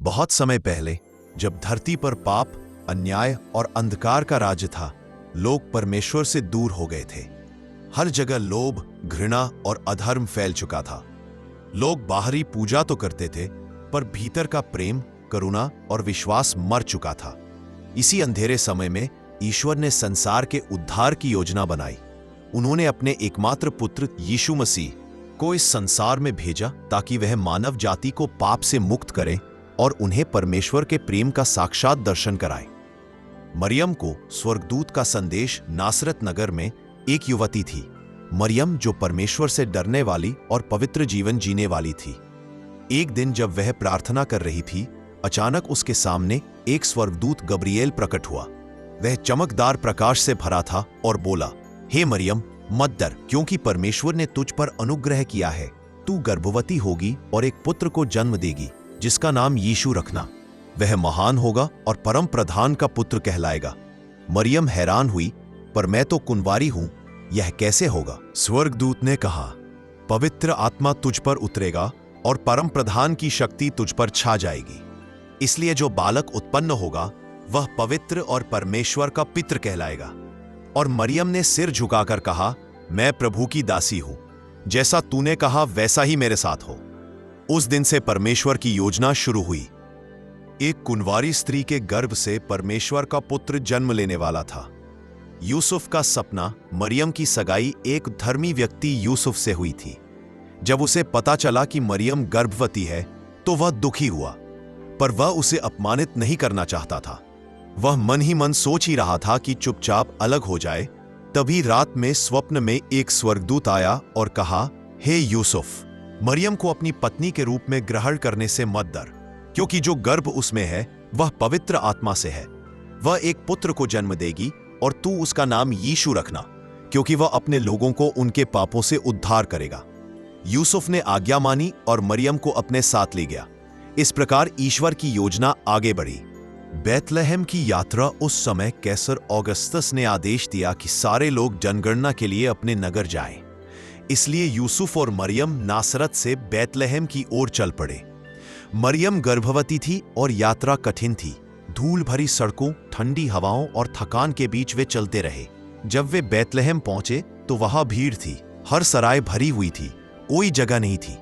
बहुत समय पहले, जब धरती पर पाप, अन्याय और अंधकार का राज्य था, लोग परमेश्वर से दूर हो गए थे। हर जगह लोभ, घृणा और अधर्म फैल चुका था। लोग बाहरी पूजा तो करते थे, पर भीतर का प्रेम, करुणा और विश्वास मर चुका था। इसी अंधेरे समय में ईश्वर ने संसार के उद्धार की योजना बनाई। उन्होंने अपने एकमात्र पुत्र यीशु मसीह को इस संसार में भेजा ताकि वह मानव जाति को पाप से मुक्त करे और उन्हें परमेश्वर के प्रेम का साक्षात दर्शन कराए। मरियम को स्वर्गदूत का संदेश नासरत नगर में एक युवती थी। मरियम जो परमेश्वर से डरने वाली और पवित्र जीवन जीने वाली थी। एक दिन जब वह प्रार्थना कर रही थी, अचानक उसके सामने एक स्वर्गदूत गब्रिएल प्रकट हुआ। वह चमकदार प्रकाश से भरा था और बोला, हे मरियम, मत डर, क्योंकि परमेश्वर ने तुझ पर अनुग्रह किया है। तू गर्भवती होगी और एक पुत्र को जन्म देगी, जिसका नाम यीशु रखना। वह महान होगा और परम प्रधान का पुत्र कहलाएगा। मरियम हैरान हुई, पर मैं तो कुंवारी हूं, यह कैसे होगा? स्वर्गदूत ने कहा, पवित्र आत्मा तुझ पर उतरेगा और परम प्रधान की शक्ति तुझ पर छा जाएगी। इसलिए जो बालक उत्पन्न होगा वह पवित्र और परमेश्वर का पित्र कहलाएगा। और मरियम ने सिर झुकाकर कहा, मैं प्रभु की दासी हूं, जैसा तूने कहा वैसा ही मेरे साथ हो। उस दिन से परमेश्वर की योजना शुरू हुई। एक कुंवारी स्त्री के गर्भ से परमेश्वर का पुत्र जन्म लेने वाला था। यूसुफ का सपना, मरियम की सगाई एक धर्मी व्यक्ति यूसुफ से हुई थी। जब उसे पता चला कि मरियम गर्भवती है तो वह दुखी हुआ, पर वह उसे अपमानित नहीं करना चाहता था। वह मन ही मन सोच ही रहा था कि चुपचाप अलग हो जाए। तभी रात में स्वप्न में एक स्वर्गदूत आया और कहा, हे यूसुफ, मरियम को अपनी पत्नी के रूप में ग्रहण करने से मत डर, क्योंकि जो गर्भ उसमें है वह पवित्र आत्मा से है। वह एक पुत्र को जन्म देगी और तू उसका नाम यीशु रखना, क्योंकि वह अपने लोगों को उनके पापों से उद्धार करेगा। यूसुफ ने आज्ञा मानी और मरियम को अपने साथ ले गया। इस प्रकार ईश्वर की योजना आगे बढ़ी। बैतलहम की यात्रा उस समय कैसर ऑगस्टस ने आदेश दिया कि सारे लोग जनगणना के लिए अपने नगर जाएं। इसलिए यूसुफ और मरियम नासरत से बैतलहम की ओर चल पड़े। मरियम गर्भवती थी और यात्रा कठिन थी। धूल भरी सड़कों, ठंडी हवाओं और थकान के बीच वे चलते रहे। जब वे बैतलहम पहुंचे तो वहां भीड़ थी। हर सराय भरी हुई थी, कोई जगह नहीं थी।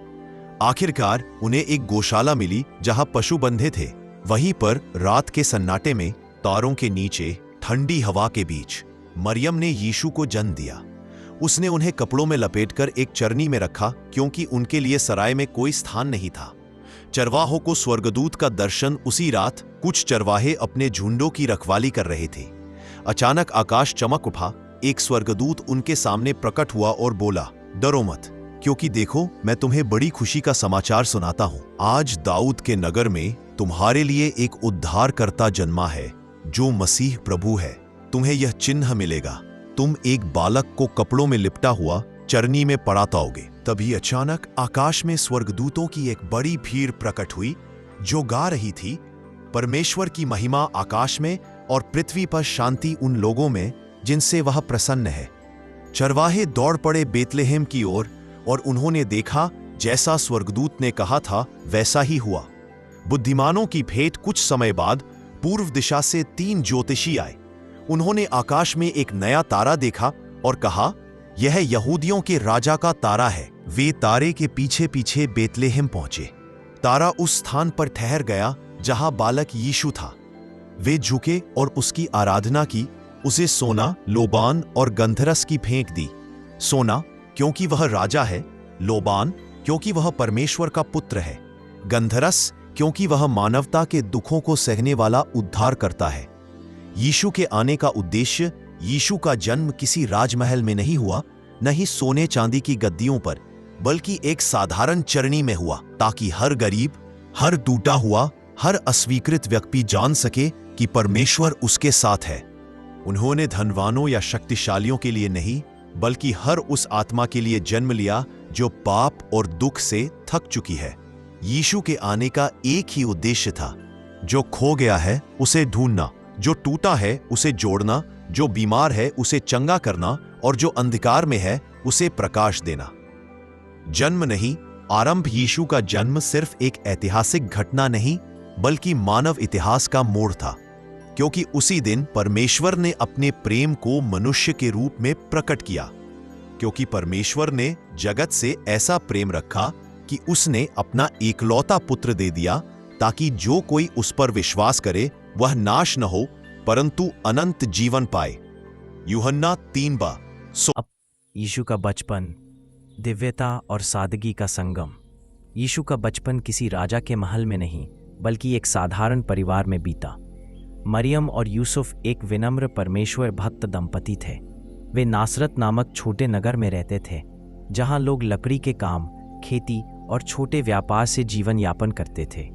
आखिरकार उन्हें एक गौशाला मिली जहां पशु बंधे थे। वहीं पर रात के सन्नाटे में, तारों के नीचे, ठंडी हवा के बीच मरियम ने यीशु को जन्म दिया। उसने उन्हें कपड़ों में लपेटकर एक चरनी में रखा, क्योंकि उनके लिए सराय में कोई स्थान नहीं था। चरवाहों को स्वर्गदूत का दर्शन उसी रात। कुछ चरवाहे अपने झुंडों की रखवाली कर रहे थे। अचानक आकाश चमक उठा। एक स्वर्गदूत उनके सामने प्रकट हुआ और बोला, डरो मत, क्योंकि देखो, मैं तुम्हें बड़ी खुशी का समाचार सुनाता हूं। आज दाऊद के नगर में तुम्हारे लिए एक उद्धारकर्ता जन्मा है, जो मसीह प्रभु है। तुम्हें यह चिन्ह मिलेगा, तुम एक बालक को कपड़ों में लिपटा हुआ चरनी में पड़ा पाओगे। तभी अचानक आकाश में स्वर्गदूतों की एक बड़ी भीड़ प्रकट हुई, जो गा रही थी, परमेश्वर की महिमा आकाश में और पृथ्वी पर शांति उन लोगों में जिनसे वह प्रसन्न है। चरवाहे दौड़ पड़े बैतलहम की ओर और उन्होंने देखा, जैसा स्वर्गदूत ने कहा था वैसा ही हुआ। बुद्धिमानों की भेंट कुछ समय बाद पूर्व दिशा से 3 ज्योतिषी आए। उन्होंने आकाश में एक नया तारा देखा और कहा, यह यहूदियों के राजा का तारा है। वे तारे के पीछे पीछे बैतलहम पहुंचे। तारा उस स्थान पर ठहर गया जहां बालक यीशु था। वे झुके और उसकी आराधना की। उसे सोना, लोबान और गंधरस की भेंट दी। सोना क्योंकि वह राजा है, लोबान क्योंकि वह परमेश्वर का पुत्र है, गंधरस क्योंकि वह मानवता के दुखों को सहने वाला उद्धार करता है। यीशु के आने का उद्देश्य, यीशु का जन्म किसी राजमहल में नहीं हुआ, न ही सोने चांदी की गद्दियों पर, बल्कि एक साधारण चरनी में हुआ, ताकि हर गरीब, हर टूटा हुआ, हर अस्वीकृत व्यक्ति जान सके कि परमेश्वर उसके साथ है। उन्होंने धनवानों या शक्तिशालियों के लिए नहीं, बल्कि हर उस आत्मा के लिए जन्म लिया जो पाप और दुख से थक चुकी है। यीशु के आने का एक ही उद्देश्य था, जो खो गया है उसे ढूंढना, जो टूटा है उसे जोड़ना, जो बीमार है उसे चंगा करना और जो अंधकार में है उसे प्रकाश देना। जन्म नहीं, आरंभ। यीशु का जन्म सिर्फ एक ऐतिहासिक घटना नहीं, बल्कि मानव इतिहास का मोड़ था, क्योंकि उसी दिन परमेश्वर ने अपने प्रेम को मनुष्य के रूप में प्रकट किया। क्योंकि परमेश्वर ने जगत से ऐसा प्रेम रखा कि उसने अपना एकलौता पुत्र दे दिया, ताकि जो कोई उस पर विश्वास करे वह नाश न हो परंतु अनंत जीवन पाए। यूहन्ना 3:16। अब यीशु का बचपन, दिव्यता और सादगी का संगम। यीशु का बचपन किसी राजा के महल में नहीं, बल्कि एक साधारण परिवार में बीता। मरियम और यूसुफ एक विनम्र परमेश्वर भक्त दंपति थे। वे नासरत नामक छोटे नगर में रहते थे, जहां लोग लकड़ी के काम, खेती और छोटे व्यापार से जीवन यापन करते थे।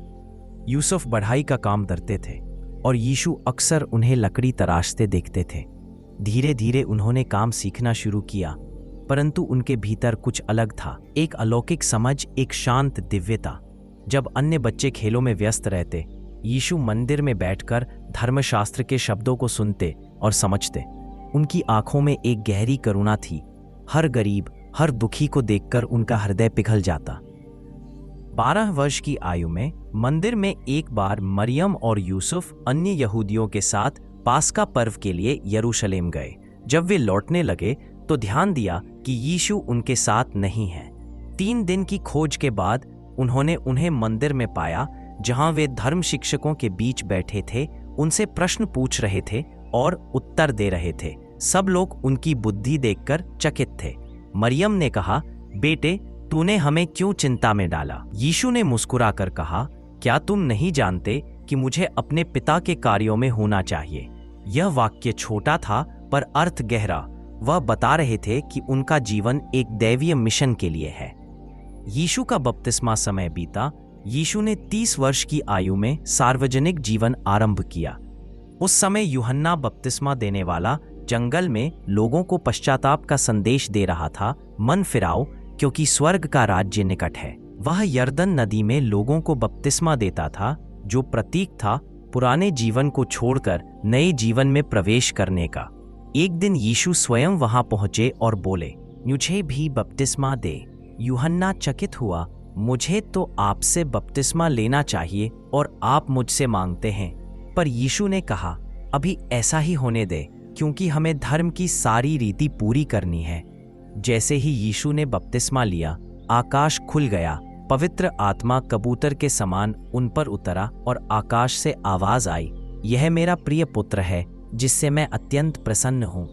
यूसुफ बढ़ाई का काम करते थे और यीशु अक्सर उन्हें लकड़ी तराशते देखते थे। धीरे धीरे उन्होंने काम सीखना शुरू किया, परंतु उनके भीतर कुछ अलग था, एक अलौकिक समझ, एक शांत दिव्यता। जब अन्य बच्चे खेलों में व्यस्त रहते, यीशु मंदिर में बैठकर धर्मशास्त्र के शब्दों को सुनते और समझते। उनकी आंखों में एक गहरी करुणा थी। हर गरीब, हर दुखी को देखकर उनका हृदय पिघल जाता। 12 वर्ष की आयु में मंदिर में एक बार मरियम और यूसुफ अन्य यहूदियों के साथ पास्का पर्व के लिए यरूशलेम गए। जब वे लौटने लगे तो ध्यान दिया कि यीशु उनके साथ नहीं है। 3 दिन की खोज के बाद उन्होंने उन्हें मंदिर में पाया, जहां वे धर्म शिक्षकों के बीच बैठे थे, उनसे प्रश्न पूछ रहे थे और उत्तर दे रहे थे। सब लोग उनकी बुद्धि देखकर चकित थे। मरियम ने कहा, बेटे, तूने हमें क्यों चिंता में डाला? यीशु ने मुस्कुराकर कहा, क्या तुम नहीं जानते कि मुझे अपने पिता के कार्यों में होना चाहिए? यह वाक्य छोटा था पर अर्थ गहरा। वह बता रहे थे कि उनका जीवन एक दैवीय मिशन के लिए है। यीशु का बपतिस्मा समय बीता। यीशु ने 30 वर्ष की आयु में सार्वजनिक जीवन आरंभ किया। उस समय यूहन्ना बपतिस्मा देने वाला जंगल में लोगों को पश्चाताप का संदेश दे रहा था। मन फिराओ, क्योंकि स्वर्ग का राज्य निकट है। वह यरदन नदी में लोगों को बपतिस्मा देता था, जो प्रतीक था पुराने जीवन को छोड़कर नए जीवन में प्रवेश करने का। एक दिन यीशु स्वयं वहां पहुंचे और बोले, मुझे भी बपतिस्मा दे। यूहन्ना चकित हुआ, मुझे तो आपसे बपतिस्मा लेना चाहिए और आप मुझसे मांगते हैं। पर यीशु ने कहा, अभी ऐसा ही होने दे, क्योंकि हमें धर्म की सारी रीति पूरी करनी है। जैसे ही यीशु ने बपतिस्मा लिया, आकाश खुल गया, पवित्र आत्मा कबूतर के समान उन पर उतरा और आकाश से आवाज आई, यह मेरा प्रिय पुत्र है, जिससे मैं अत्यंत प्रसन्न हूँ।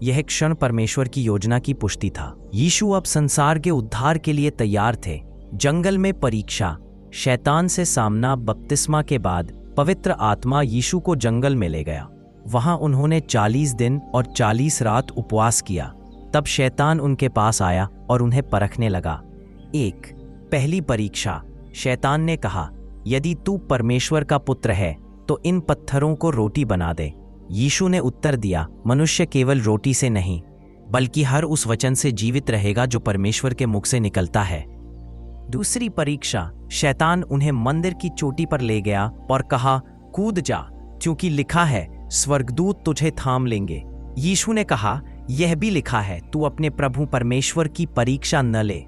यह क्षण परमेश्वर की योजना की पुष्टि था। यीशु अब संसार के उद्धार के लिए तैयार थे। जंगल में परीक्षा, शैतान से सामना। बपतिस्मा के बाद पवित्र आत्मा यीशु को जंगल में ले गया। वहां उन्होंने 40 दिन और 40 रात उपवास किया। तब शैतान उनके पास आया और उन्हें परखने लगा। पहली परीक्षा। शैतान ने कहा, यदि तू परमेश्वर का पुत्र है तो इन पत्थरों को रोटी बना दे। यीशु ने उत्तर दिया, मनुष्य केवल रोटी से नहीं, बल्कि हर उस वचन से जीवित रहेगा जो परमेश्वर के मुख से निकलता है। दूसरी परीक्षा। शैतान उन्हें मंदिर की चोटी पर ले गया और कहा, कूद जा, क्योंकि लिखा है, स्वर्गदूत तुझे थाम लेंगे। यीशु ने कहा, यह भी लिखा है, तू अपने प्रभु परमेश्वर की परीक्षा न ले।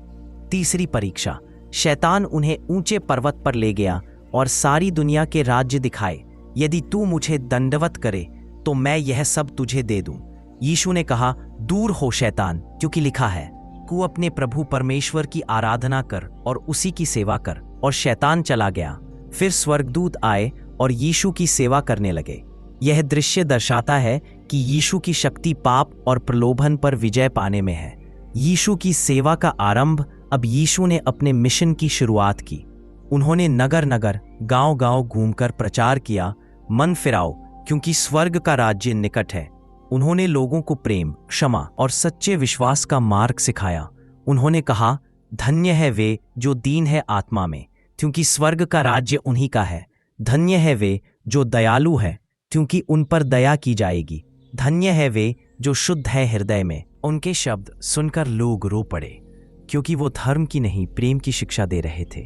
तीसरी परीक्षा। शैतान उन्हें ऊंचे पर्वत पर ले गया और सारी दुनिया के राज्य दिखाए। यदि तू मुझे दंडवत करे तो मैं यह सब तुझे दे दूं। यीशु ने कहा, दूर हो शैतान, क्योंकि लिखा है, तू अपने प्रभु परमेश्वर की आराधना कर और उसी की सेवा कर। और शैतान चला गया। फिर स्वर्गदूत आए और यीशु की सेवा करने लगे। यह दृश्य दर्शाता है कि यीशु की शक्ति पाप और प्रलोभन पर विजय पाने में है। यीशु की सेवा का आरंभ। अब यीशु ने अपने मिशन की शुरुआत की। उन्होंने नगर नगर, गांव गांव घूमकर प्रचार किया, मन फिराओ, क्योंकि स्वर्ग का राज्य निकट है। उन्होंने लोगों को प्रेम, क्षमा और सच्चे विश्वास का मार्ग सिखाया। उन्होंने कहा, धन्य है वे जो दीन है आत्मा में, क्योंकि स्वर्ग का राज्य उन्हीं का है। धन्य है वे जो दयालु है, क्योंकि उन पर दया की जाएगी। धन्य है वे जो शुद्ध है हृदय में। उनके शब्द सुनकर लोग रो पड़े, क्योंकि वो धर्म की नहीं, प्रेम की शिक्षा दे रहे थे।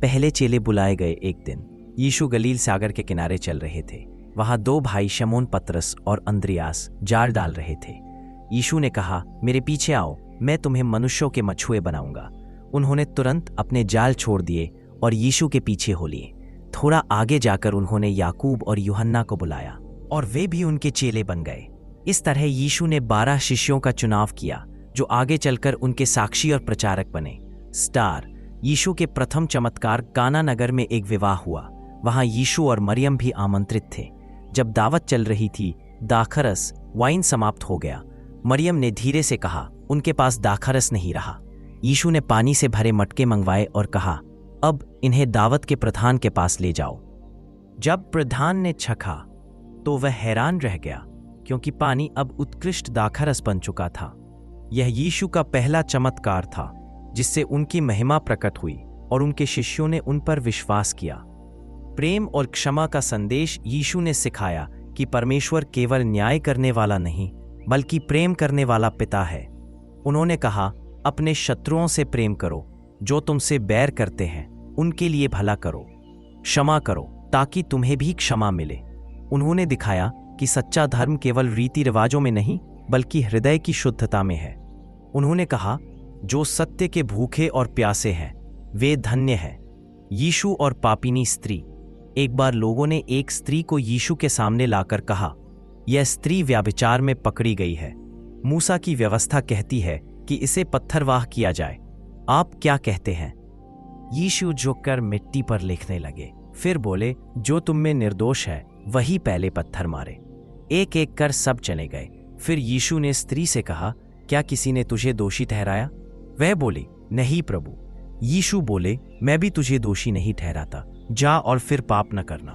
पहले चेले बुलाए गए। एक दिन यीशु गलील सागर के किनारे चल रहे थे। वहां 2 भाई शमौन पतरस और अंद्रियास जाल डाल रहे थे। यीशु ने कहा, मेरे पीछे आओ, मैं तुम्हें मनुष्यों के मछुए बनाऊंगा। उन्होंने तुरंत अपने जाल छोड़ दिए और यीशु के पीछे हो लिए। थोड़ा आगे जाकर उन्होंने याकूब और यूहन्ना को बुलाया और वे भी उनके चेले बन गए। इस तरह यीशु ने 12 शिष्यों का चुनाव किया जो आगे चलकर उनके साक्षी और प्रचारक बने। स्टार यीशु के प्रथम चमत्कार काना नगर में एक विवाह हुआ। वहां यीशु और मरियम भी आमंत्रित थे। जब दावत चल रही थी, दाखरस वाइन समाप्त हो गया। मरियम ने धीरे से कहा, उनके पास दाखरस नहीं रहा। यीशु ने पानी से भरे मटके मंगवाए और कहा, अब इन्हें दावत के प्रधान के पास ले जाओ। जब प्रधान ने चखा तो वह हैरान रह गया, क्योंकि पानी अब उत्कृष्ट दाखरस बन चुका था। यह यीशु का पहला चमत्कार था जिससे उनकी महिमा प्रकट हुई और उनके शिष्यों ने उन पर विश्वास किया। प्रेम और क्षमा का संदेश यीशु ने सिखाया कि परमेश्वर केवल न्याय करने वाला नहीं बल्कि प्रेम करने वाला पिता है। उन्होंने कहा, अपने शत्रुओं से प्रेम करो, जो तुमसे बैर करते हैं उनके लिए भला करो, क्षमा करो ताकि तुम्हें भी क्षमा मिले। उन्होंने दिखाया कि सच्चा धर्म केवल रीति रिवाजों में नहीं बल्कि हृदय की शुद्धता में है। उन्होंने कहा, जो सत्य के भूखे और प्यासे हैं वे धन्य हैं। यीशु और पापिनी स्त्री। एक बार लोगों ने एक स्त्री को यीशु के सामने लाकर कहा, यह स्त्री व्यभिचार में पकड़ी गई है। मूसा की व्यवस्था कहती है कि इसे पत्थरवाह किया जाए। आप क्या कहते हैं? यीशु झुककर मिट्टी पर लिखने लगे। फिर बोले, जो तुम में निर्दोष है वही पहले पत्थर मारे। एक एक कर सब चले गए। फिर यीशु ने स्त्री से कहा, क्या किसी ने तुझे दोषी ठहराया? वह बोली, नहीं प्रभु। यीशु बोले, मैं भी तुझे दोषी नहीं ठहराता, जा और फिर पाप न करना।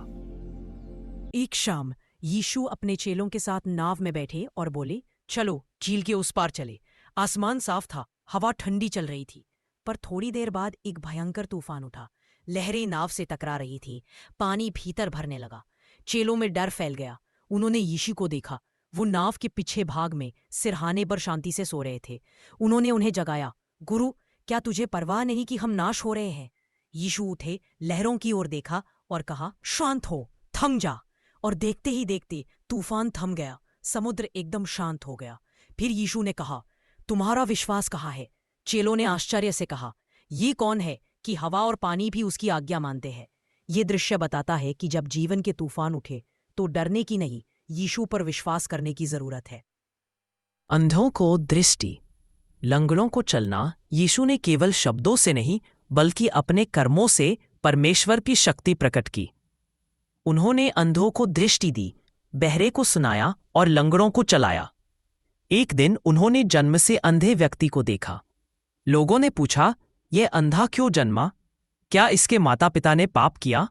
एक शाम यीशु अपने चेलों के साथ नाव में बैठे और बोले, चलो झील के उस पार चले। आसमान साफ था, हवा ठंडी चल रही थी। पर थोड़ी देर बाद एक भयंकर तूफान उठा। लहरें नाव से टकरा रही थी, पानी भीतर भरने लगा। चेलों में डर फैल गया। उन्होंने यीशु को देखा। वो नाव के पीछे भाग में सिरहाने पर शांति से सो रहे थे। उन्होंने उन्हें जगाया, गुरु, क्या तुझे परवाह नहीं कि हम नाश हो रहे हैं? यीशु उठे, लहरों की ओर देखा और कहा, शांत हो, थम जा। और देखते ही देखते तूफान थम गया, समुद्र एकदम शांत हो गया। फिर यीशु ने कहा, तुम्हारा विश्वास कहाँ है? चेलों ने आश्चर्य से कहा, ये कौन है कि हवा और पानी भी उसकी आज्ञा मानते हैं? ये दृश्य बताता है कि जब जीवन के तूफान उठे तो डरने की नहीं, यीशु पर विश्वास करने की जरूरत है। अंधों को दृष्टि, लंगड़ों को चलना यीशु ने केवल शब्दों से नहीं बल्कि अपने कर्मों से परमेश्वर की शक्ति प्रकट की। उन्होंने अंधों को दृष्टि दी, बहरे को सुनाया और लंगड़ों को चलाया। एक दिन उन्होंने जन्म से अंधे व्यक्ति को देखा। लोगों ने पूछा, यह अंधा क्यों जन्मा? क्या इसके माता पिता ने पाप किया?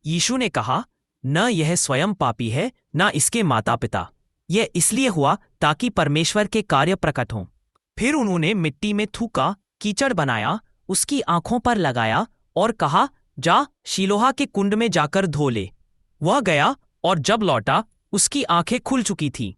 यीशु ने कहा, न यह स्वयं पापी है न इसके माता पिता। यह इसलिए हुआ ताकि परमेश्वर के कार्य प्रकट हों। फिर उन्होंने मिट्टी में थूका, कीचड़ बनाया, उसकी आंखों पर लगाया और कहा, जा शीलोहा के कुंड में जाकर धो ले। वह गया और जब लौटा उसकी आंखें खुल चुकी थीं।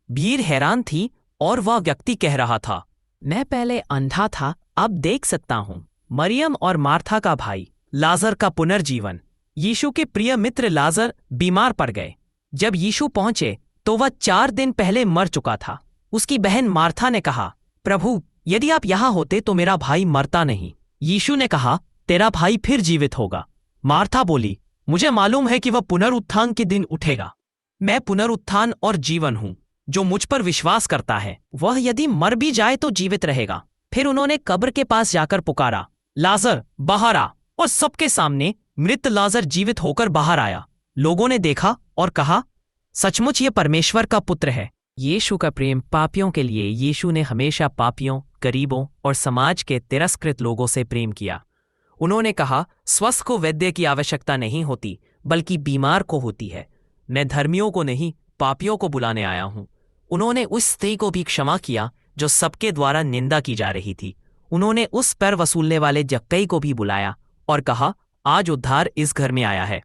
भीड़ हैरान थी और वह व्यक्ति कह रहा था, मैं पहले अंधा था, अब देख सकता हूं। मरियम और मार्था का भाई लाजर का पुनर्जीवन। यीशु के प्रिय मित्र लाजर बीमार पड़ गए। जब यीशु पहुंचे तो वह 4 दिन पहले मर चुका था। उसकी बहन मार्था ने कहा, प्रभु, यदि आप यहां होते तो मेरा भाई मरता नहीं। यीशु ने कहा, तेरा भाई फिर जीवित होगा। मार्था बोली, मुझे मालूम है कि वह पुनरुत्थान के दिन उठेगा। मैं पुनरुत्थान और जीवन हूं। जो मुझ पर विश्वास करता है वह यदि मर भी जाए तो जीवित रहेगा। फिर उन्होंने कब्र के पास जाकर पुकारा, लाजर बाहर आ। और सबके सामने मृत लाजर जीवित होकर बाहर आया। लोगों ने देखा और कहा, सचमुच ये परमेश्वर का पुत्र है। यीशु का प्रेम पापियों के लिए। यीशु ने हमेशा पापियों, गरीबों और समाज के तिरस्कृत लोगों से प्रेम किया। उन्होंने कहा, स्वस्थ को वैद्य की आवश्यकता नहीं होती बल्कि बीमार को होती है। मैं धर्मियों को नहीं पापियों को बुलाने आया हूं। उन्होंने उस स्त्री को भी क्षमा किया जो सबके द्वारा निंदा की जा रही थी। उन्होंने उस पर वसूलने वाले जक्कई को भी बुलाया और कहा, आज उद्धार इस घर में आया है।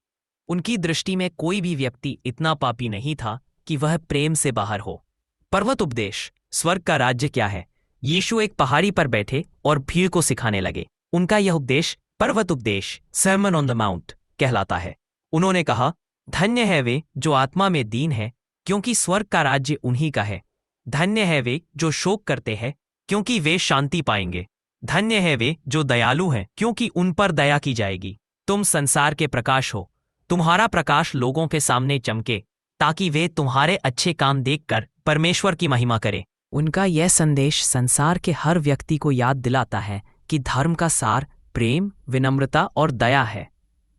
उनकी दृष्टि में कोई भी व्यक्ति इतना पापी नहीं था कि वह प्रेम से बाहर हो। पर्वत उपदेश, स्वर्ग का राज्य क्या है? यीशु एक पहाड़ी पर बैठे और भीड़ को सिखाने लगे। उनका यह उपदेश पर्वत उपदेश, सर्मन ऑन द माउंट कहलाता है। उन्होंने कहा, धन्य है वे जो आत्मा में दीन है, क्योंकि स्वर्ग का राज्य उन्हीं का है। धन्य है वे जो शोक करते हैं, क्योंकि वे शांति पाएंगे। धन्य है वे जो दयालु हैं, क्योंकि उन पर दया की जाएगी। तुम संसार के प्रकाश हो। तुम्हारा प्रकाश लोगों के सामने चमके ताकि वे तुम्हारे अच्छे काम देखकर परमेश्वर की महिमा करें। उनका यह संदेश संसार के हर व्यक्ति को याद दिलाता है कि धर्म का सार प्रेम, विनम्रता और दया है।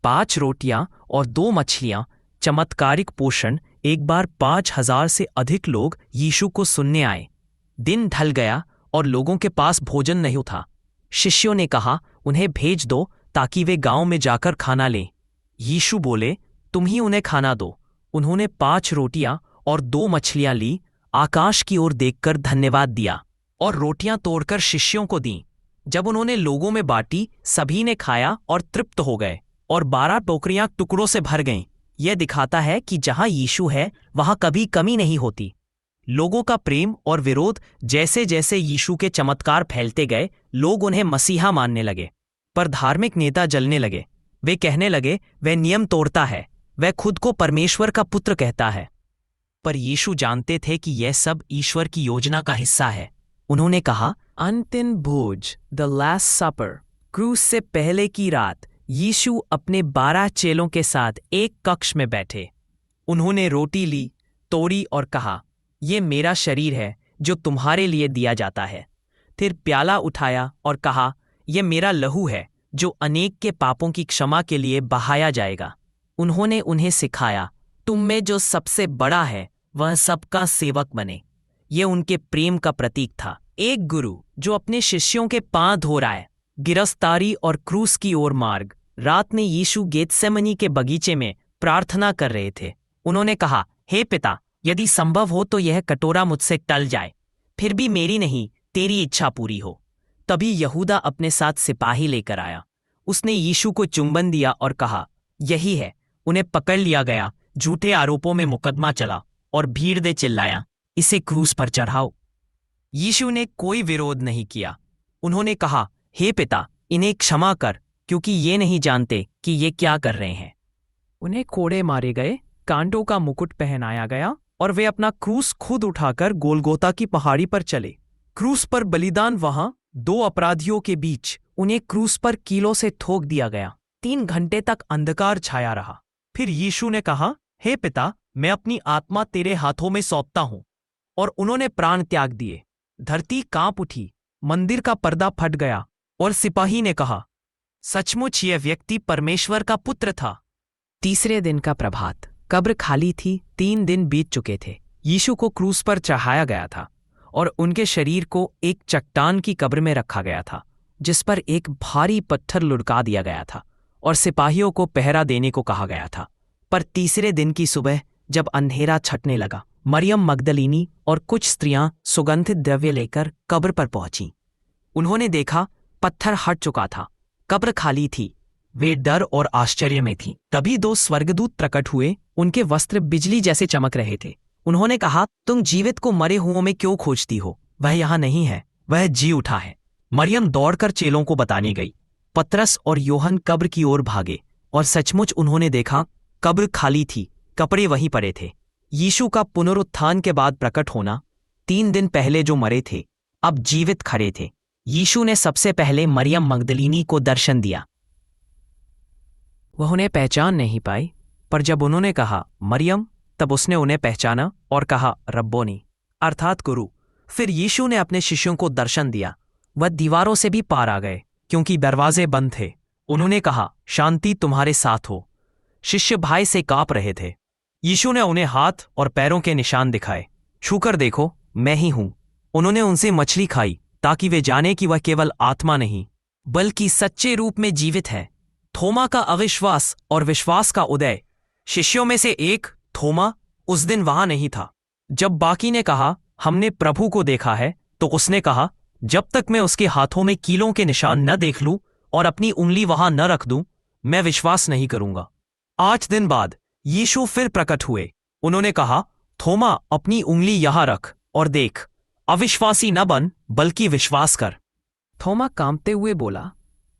5 रोटियां और 2 मछलियां, चमत्कारिक पोषण। एक बार 5,000 से अधिक लोग यीशु को सुनने आए। दिन ढल गया और लोगों के पास भोजन नहीं था। शिष्यों ने कहा, उन्हें भेज दो ताकि वे गांव में जाकर खाना लें। यीशु बोले, तुम ही उन्हें खाना दो। उन्होंने 5 रोटियां और 2 मछलियां ली, आकाश की ओर देखकर धन्यवाद दिया और रोटियां तोड़कर शिष्यों को दीं। जब उन्होंने लोगों में बांटी, सभी ने खाया और तृप्त हो गए, और 12 टोकरियां टुकड़ों से भर गईं। यह दिखाता है कि जहां यीशु है वहां कभी कमी नहीं होती। लोगों का प्रेम और विरोध, जैसे जैसे यीशु के चमत्कार फैलते गए, लोग उन्हें मसीहा मानने लगे। पर धार्मिक नेता जलने लगे। वे कहने लगे, वह नियम तोड़ता है, वह खुद को परमेश्वर का पुत्र कहता है। पर यीशु जानते थे कि यह सब ईश्वर की योजना का हिस्सा है। उन्होंने कहा, अंतिम भोज, द लास्ट सपर। क्रूस से पहले की रात यीशु अपने 12 चेलों के साथ एक कक्ष में बैठे। उन्होंने रोटी ली, तोड़ी और कहा, यह मेरा शरीर है जो तुम्हारे लिए दिया जाता है। फिर प्याला उठाया और कहा, यह मेरा लहू है जो अनेक के पापों की क्षमा के लिए बहाया जाएगा। उन्होंने उन्हें सिखाया, तुम में जो सबसे बड़ा है वह सबका सेवक बने। यह उनके प्रेम का प्रतीक था। एक गुरु जो अपने शिष्यों के पांव धो रहा है। गिरफ्तारी और क्रूस की ओर मार्ग। रात में यीशु गेत्सेमनी के बगीचे में प्रार्थना कर रहे थे। उन्होंने कहा, हे पिता, यदि संभव हो तो यह कटोरा मुझसे टल जाए, फिर भी मेरी नहीं तेरी इच्छा पूरी हो। तभी यहूदा अपने साथ सिपाही लेकर आया। उसने यीशु को चुंबन दिया और कहा, यही है। उन्हें पकड़ लिया गया। झूठे आरोपों में मुकदमा चला और भीड़ ने चिल्लाया, इसे क्रूस पर चढ़ाओ। यीशु ने कोई विरोध नहीं किया। उन्होंने कहा, हे पिता, इन्हें क्षमा कर, क्योंकि ये नहीं जानते कि ये क्या कर रहे हैं। उन्हें कोड़े मारे गए, कांटों का मुकुट पहनाया गया और वे अपना क्रूस खुद उठाकर गोलगोता की पहाड़ी पर चले। क्रूस पर बलिदान वहां 2 अपराधियों के बीच उन्हें क्रूस पर कीलों से ठोक दिया गया। 3 घंटे तक अंधकार छाया रहा। फिर यीशु ने कहा, हे पिता, मैं अपनी आत्मा तेरे हाथों में सौंपता हूं। और उन्होंने प्राण त्याग दिए। धरती कांप उठी, मंदिर का पर्दा फट गया और सिपाही ने कहा, सचमुच यह व्यक्ति परमेश्वर का पुत्र था। तीसरे दिन का प्रभात। कब्र खाली थी। 3 दिन बीत चुके थे। यीशु को क्रूस पर चढ़ाया गया था और उनके शरीर को एक चट्टान की कब्र में रखा गया था, जिस पर एक भारी पत्थर लुढ़का दिया गया था और सिपाहियों को पहरा देने को कहा गया था। पर तीसरे दिन की सुबह जब अंधेरा छटने लगा, मरियम मगदलीनी और कुछ स्त्रियां सुगंधित द्रव्य लेकर कब्र पर पहुंचीं। उन्होंने देखा, पत्थर हट चुका था, कब्र खाली थी। वे डर और आश्चर्य में थीं। तभी 2 स्वर्गदूत प्रकट हुए। उनके वस्त्र बिजली जैसे चमक रहे थे। उन्होंने कहा, तुम जीवित को मरे हुओं में क्यों खोजती हो? वह यहाँ नहीं है, वह जी उठा है। मरियम दौड़कर चेलों को बताने गई। पतरस और योहन कब्र की ओर भागे और सचमुच उन्होंने देखा, कब्र खाली थी, कपड़े वहीं पड़े थे। यीशु का पुनरुत्थान के बाद प्रकट होना। 3 दिन पहले जो मरे थे अब जीवित खड़े थे। यीशु ने सबसे पहले मरियम मगदलीनी को दर्शन दिया। वह उन्हें पहचान नहीं पाई, पर जब उन्होंने कहा, मरियम, तब उसने उन्हें पहचाना और कहा, रब्बोनी, अर्थात गुरु। फिर यीशु ने अपने शिष्यों को दर्शन दिया। वह दीवारों से भी पार आ गए, क्योंकि दरवाजे बंद थे। उन्होंने कहा, शांति तुम्हारे साथ हो। शिष्य भय से कांप रहे थे। यीशु ने उन्हें हाथ और पैरों के निशान दिखाए। छूकर देखो, मैं ही हूं। उन्होंने उनसे मछली खाई, ताकि वे जाने कि वह केवल आत्मा नहीं बल्कि सच्चे रूप में जीवित है। थोमा का अविश्वास और विश्वास का उदय। शिष्यों में से एक, थोमा, उस दिन वहां नहीं था। जब बाकी ने कहा, हमने प्रभु को देखा है, तो उसने कहा, जब तक मैं उसके हाथों में कीलों के निशान न देख लूं और अपनी उंगली वहां न रख दूं, मैं विश्वास नहीं करूंगा। 8 दिन बाद यीशु फिर प्रकट हुए। उन्होंने कहा, थोमा, अपनी उंगली यहां रख और देख। अविश्वासी न बन, बल्कि विश्वास कर। थोमा कांपते हुए बोला,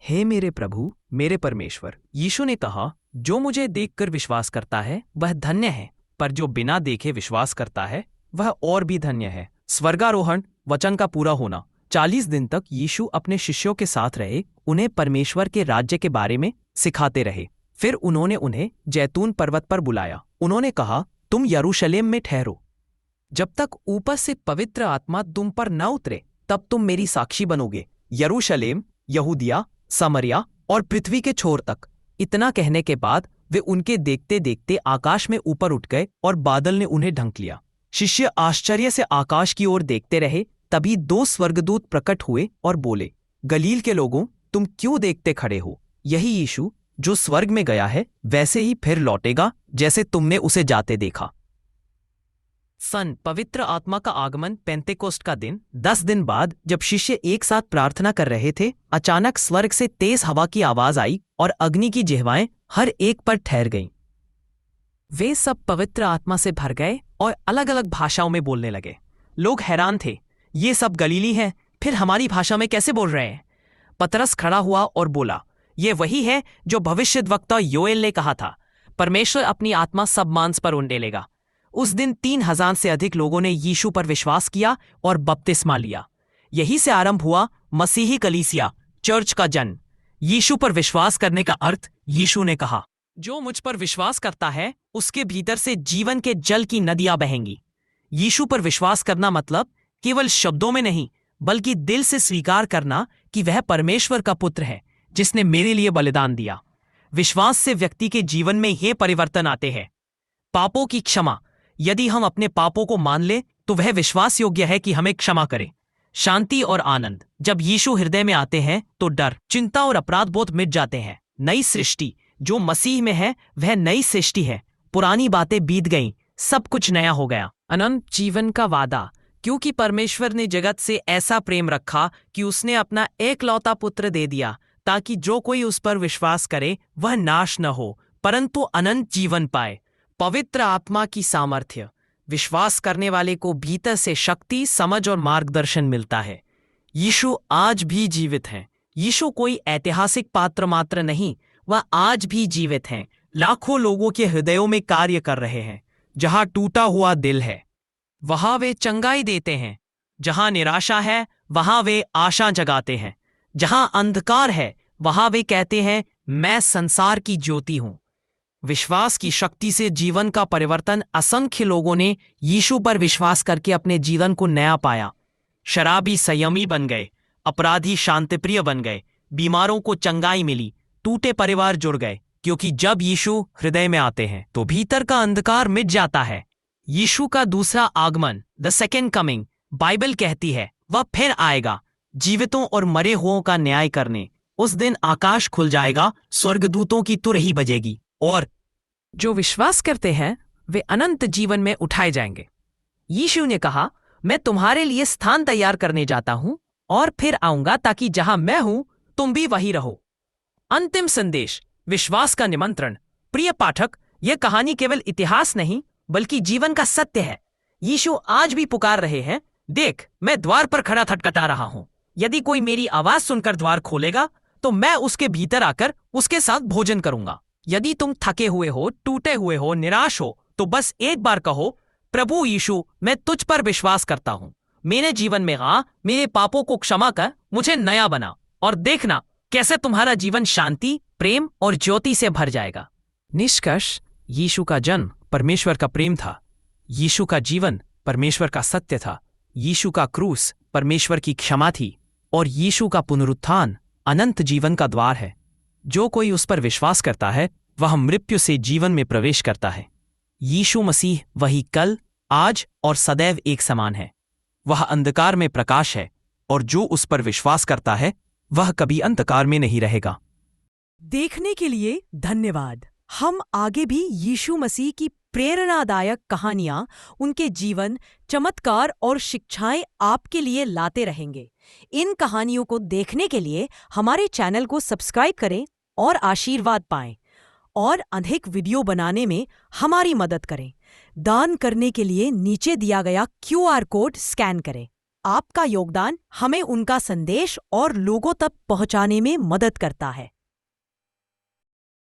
हे मेरे प्रभु, मेरे परमेश्वर। यीशु ने कहा, जो मुझे देखकर विश्वास करता है वह धन्य है, पर जो बिना देखे विश्वास करता है वह और भी धन्य है। स्वर्गारोहण, वचन का पूरा होना। 40 दिन तक यीशु अपने शिष्यों के साथ रहे, उन्हें परमेश्वर के राज्य के बारे में सिखाते रहे। फिर उन्होंने उन्हें जैतून पर्वत पर बुलाया। उन्होंने कहा, तुम यरूशलेम में ठहरो जब तक ऊपर से पवित्र आत्मा तुम पर न उतरे, तब तुम मेरी साक्षी बनोगे, यरूशलेम, यहूदिया, समरिया और पृथ्वी के छोर तक। इतना कहने के बाद वे उनके देखते देखते आकाश में ऊपर उठ गए और बादल ने उन्हें ढंक लिया। शिष्य आश्चर्य से आकाश की ओर देखते रहे। तभी 2 स्वर्गदूत प्रकट हुए और बोले, गलील के लोगों, तुम क्यों देखते खड़े हो? यही यीशु जो स्वर्ग में गया है वैसे ही फिर लौटेगा जैसे तुमने उसे जाते देखा। पवित्र आत्मा का आगमन, पेंतेकोस्ट का दिन। 10 दिन बाद जब शिष्य एक साथ प्रार्थना कर रहे थे, अचानक स्वर्ग से तेज हवा की आवाज आई और अग्नि की जिह्वाएं हर एक पर ठहर गईं। वे सब पवित्र आत्मा से भर गए और अलग अलग भाषाओं में बोलने लगे। लोग हैरान थे, ये सब गलीली हैं, फिर हमारी भाषा में कैसे बोल रहे हैं? पतरस खड़ा हुआ और बोला, ये वही है जो भविष्यद्वक्ता योएल ने कहा था, परमेश्वर अपनी आत्मा सब मांस पर उंडेलेगा। उस दिन 3000 से अधिक लोगों ने यीशु पर विश्वास किया और बपतिस्मा लिया। यही से आरंभ हुआ मसीही कलीसिया, चर्च का जन्म। यीशु पर विश्वास करने का अर्थ, यीशु ने कहा, जो मुझ पर विश्वास करता है उसके भीतर से जीवन के जल की नदियां बहेंगी। यीशु पर विश्वास करना मतलब केवल शब्दों में नहीं, बल्कि दिल से स्वीकार करना कि वह परमेश्वर का पुत्र है जिसने मेरे लिए बलिदान दिया। विश्वास से व्यक्ति के जीवन में ये परिवर्तन आते हैं। पापों की क्षमा, यदि हम अपने पापों को मान ले तो वह विश्वास योग्य है कि हमें क्षमा करे। शांति और आनंद, जब यीशु हृदय में आते हैं तो डर, चिंता और अपराध बोध मिट जाते हैं। नई सृष्टि, जो मसीह में है वह नई सृष्टि है। पुरानी बातें बीत गईं, सब कुछ नया हो गया। अनंत जीवन का वादा, क्योंकि परमेश्वर ने जगत से ऐसा प्रेम रखा कि उसने अपना एकलौता पुत्र दे दिया, ताकि जो कोई उस पर विश्वास करे वह नाश न हो परंतु अनंत जीवन पाए। पवित्र आत्मा की सामर्थ्य, विश्वास करने वाले को भीतर से शक्ति, समझ और मार्गदर्शन मिलता है। यीशु आज भी जीवित हैं। यीशु कोई ऐतिहासिक पात्र मात्र नहीं, वह आज भी जीवित हैं। लाखों लोगों के हृदयों में कार्य कर रहे हैं। जहां टूटा हुआ दिल है वहां वे चंगाई देते हैं। जहां निराशा है वहां वे आशा जगाते हैं। जहां अंधकार है वहां वे कहते हैं, मैं संसार की ज्योति हूं। विश्वास की शक्ति से जीवन का परिवर्तन। असंख्य लोगों ने यीशु पर विश्वास करके अपने जीवन को नया पाया। शराबी संयमी बन गए, अपराधी शांतिप्रिय बन गए, बीमारों को चंगाई मिली, टूटे परिवार जुड़ गए। क्योंकि जब यीशु हृदय में आते हैं तो भीतर का अंधकार मिट जाता है। यीशु का दूसरा आगमन, द सेकेंड कमिंग, बाइबल कहती है वह फिर आएगा जीवितों और मरे हुओं का न्याय करने। उस दिन आकाश खुल जाएगा, स्वर्गदूतों की तुरही बजेगी और जो विश्वास करते हैं वे अनंत जीवन में उठाए जाएंगे। यीशु ने कहा, मैं तुम्हारे लिए स्थान तैयार करने जाता हूं और फिर आऊंगा ताकि जहां मैं हूं तुम भी वहीं रहो। अंतिम संदेश, विश्वास का निमंत्रण। प्रिय पाठक, यह कहानी केवल इतिहास नहीं बल्कि जीवन का सत्य है। यीशु आज भी पुकार रहे हैं, देख मैं द्वार पर खड़ा खटखटा रहा हूं। यदि कोई मेरी आवाज सुनकर द्वार खोलेगा तो मैं उसके भीतर आकर उसके साथ भोजन करूंगा। यदि तुम थके हुए हो, टूटे हुए हो, निराश हो तो बस एक बार कहो, प्रभु यीशु, मैं तुझ पर विश्वास करता हूं। मेरे जीवन में आ, मेरे पापों को क्षमा कर, मुझे नया बना और देखना कैसे तुम्हारा जीवन शांति, प्रेम और ज्योति से भर जाएगा। निष्कर्ष, यीशु का जन्म परमेश्वर का प्रेम था। यीशु का जीवन परमेश्वर का सत्य था। यीशु का क्रूस परमेश्वर की क्षमा थी और यीशु का पुनरुत्थान अनंत जीवन का द्वार है। जो कोई उस पर विश्वास करता है वह मृत्यु से जीवन में प्रवेश करता है। यीशु मसीह वही कल, आज और सदैव एक समान है। वह अंधकार में प्रकाश है और जो उस पर विश्वास करता है वह कभी अंधकार में नहीं रहेगा। देखने के लिए धन्यवाद। हम आगे भी यीशु मसीह की प्रेरणादायक कहानियां, उनके जीवन, चमत्कार और शिक्षाएं आपके लिए लाते रहेंगे। इन कहानियों को देखने के लिए हमारे चैनल को सब्सक्राइब करें और आशीर्वाद पाएं और अधिक वीडियो बनाने में हमारी मदद करें। दान करने के लिए नीचे दिया गया QR कोड स्कैन करें। आपका योगदान हमें उनका संदेश और लोगों तक पहुंचाने में मदद करता है।